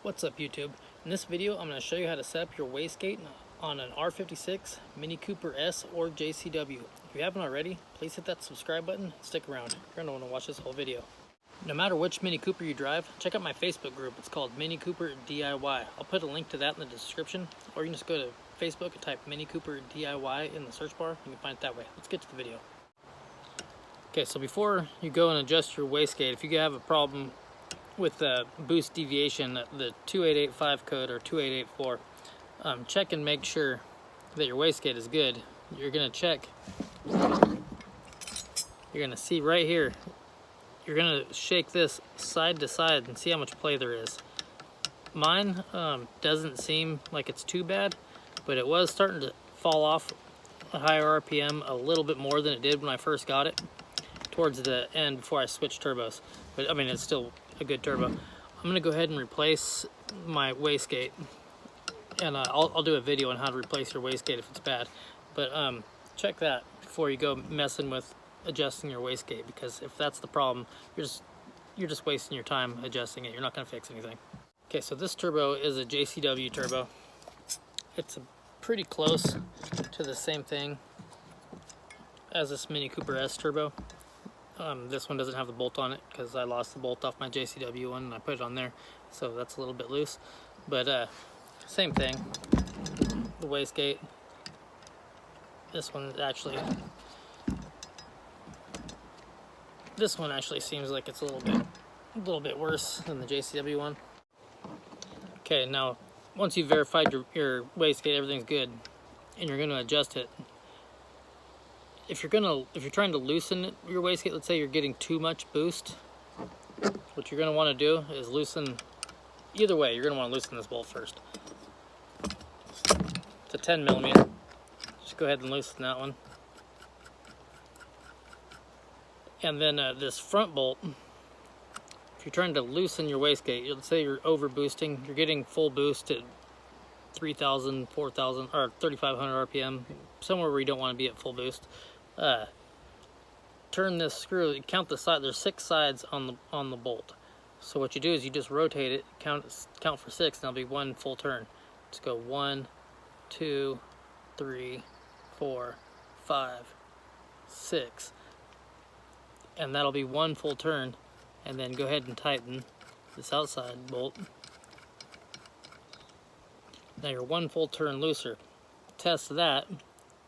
What's up YouTube? In this video I'm going to show you how to set up your wastegate on an R56 Mini Cooper S or JCW. If you haven't already, please hit that subscribe button and stick around. You're going to want to watch this whole video. No matter which Mini Cooper you drive, check out my Facebook group. It's called Mini Cooper DIY. I'll put a link to that in the description, or you can just go to Facebook and type Mini Cooper DIY in the search bar. You can find it that way. Let's get to the video. Okay, so before you go and adjust your wastegate, if you have a problem with the boost deviation, the 2885 code or 2884, check and make sure that your wastegate is good. You're gonna check, you're gonna see right here, you're gonna shake this side to side and see how much play there is. Mine doesn't seem like it's too bad, but it was starting to fall off a higher RPM a little bit more than it did when I first got it towards the end before I switched turbos. But I mean, it's still a good turbo. I'm gonna go ahead and replace my wastegate, and I'll do a video on how to replace your wastegate if it's bad. But check that before you go messing with adjusting your wastegate, because if that's the problem, you're just wasting your time adjusting it. You're not gonna fix anything. Okay, so this turbo is a JCW turbo. It's pretty close to the same thing as this Mini Cooper S turbo. This one doesn't have the bolt on it because I lost the bolt off my JCW one and I put it on there, so that's a little bit loose. But same thing, the wastegate. This one actually seems like it's a little bit worse than the JCW one. Okay, now once you've verified your wastegate, everything's good, and you're going to adjust it. If you're trying to loosen your wastegate, let's say you're getting too much boost, what you're going to want to do is loosen. Either way, you're going to want to loosen this bolt first. It's a 10mm. Just go ahead and loosen that one. And then this front bolt, if you're trying to loosen your wastegate, let's say you're over boosting, you're getting full boost at 3,000, 4,000, or 3,500 RPM, somewhere where you don't want to be at full boost. Turn this screw, count the side. There's 6 sides on the bolt. So what you do is you just rotate it, count for 6, and that'll be one full turn. Just go 1, 2, 3, 4, 5, 6, and that'll be one full turn. And then go ahead and tighten this outside bolt. Now you're one full turn looser. Test that.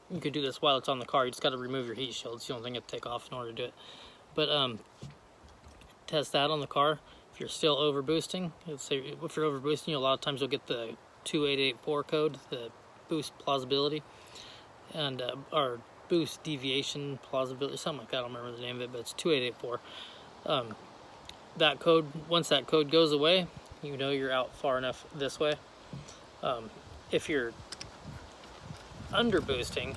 You could do this while it's on the car. You just got to remove your heat shields. You don't think you have to take off in order to do it. But test that on the car. If you're still over boosting, let's say if you're over boosting, a lot of times you'll get the 2884 code, the boost plausibility, and or boost deviation plausibility, something like that. I don't remember the name of it, but it's 2884. That code, once that code goes away, you know you're out far enough this way. If you're under boosting,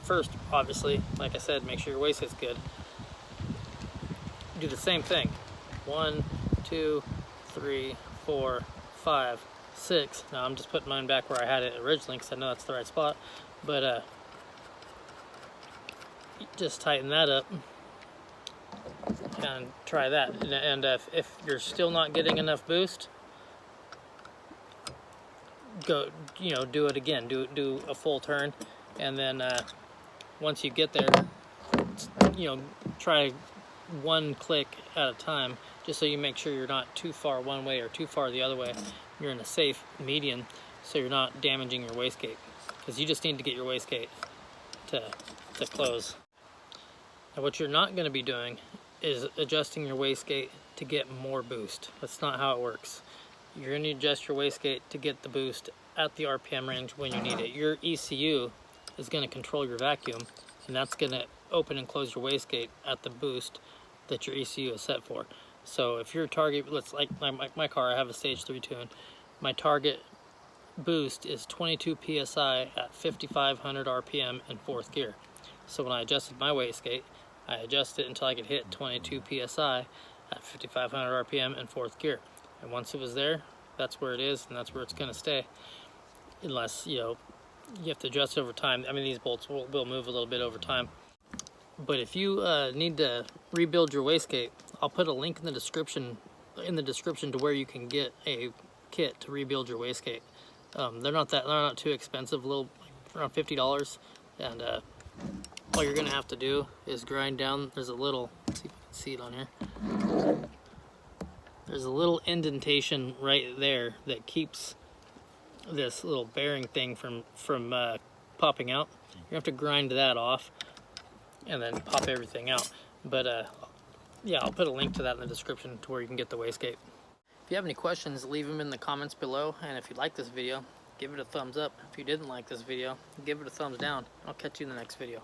first, obviously, like I said, make sure your wastegate's good. Do the same thing. 1, 2, 3, 4, 5, 6. Now I'm just putting mine back where I had it originally because I know that's the right spot. But just tighten that up and try that. And if you're still not getting enough boost, go, do it again. Do a full turn, and then once you get there, try one click at a time, just so you make sure you're not too far one way or too far the other way. You're in a safe median, so you're not damaging your wastegate, because you just need to get your wastegate to close. Now what you're not going to be doing is adjusting your wastegate to get more boost. That's not how it works. You're going to adjust your wastegate to get the boost at the RPM range when you need it. Your ECU is going to control your vacuum, and that's going to open and close your wastegate at the boost that your ECU is set for. So if your target, let's like my car, I have a stage 3 tune. My target boost is 22 psi at 5,500 RPM in 4th gear. So when I adjusted my wastegate, I adjusted it until I could hit 22 psi at 5,500 RPM in 4th gear. And once it was there, that's where it is, and that's where it's going to stay. Unless, you have to adjust over time. I mean, these bolts will move a little bit over time. But if you need to rebuild your wastegate, I'll put a link in the description to where you can get a kit to rebuild your wastegate. They're not too expensive, around $50, and all you're gonna have to do is grind down. There's a little, let's see if you can see it on here. There's a little indentation right there that keeps this little bearing thing from popping out. You have to grind that off and then pop everything out. But yeah, I'll put a link to that in the description to where you can get the wastegate. If you have any questions, leave them in the comments below, and if you like this video, give it a thumbs up. If you didn't like this video, give it a thumbs down. I'll catch you in the next video.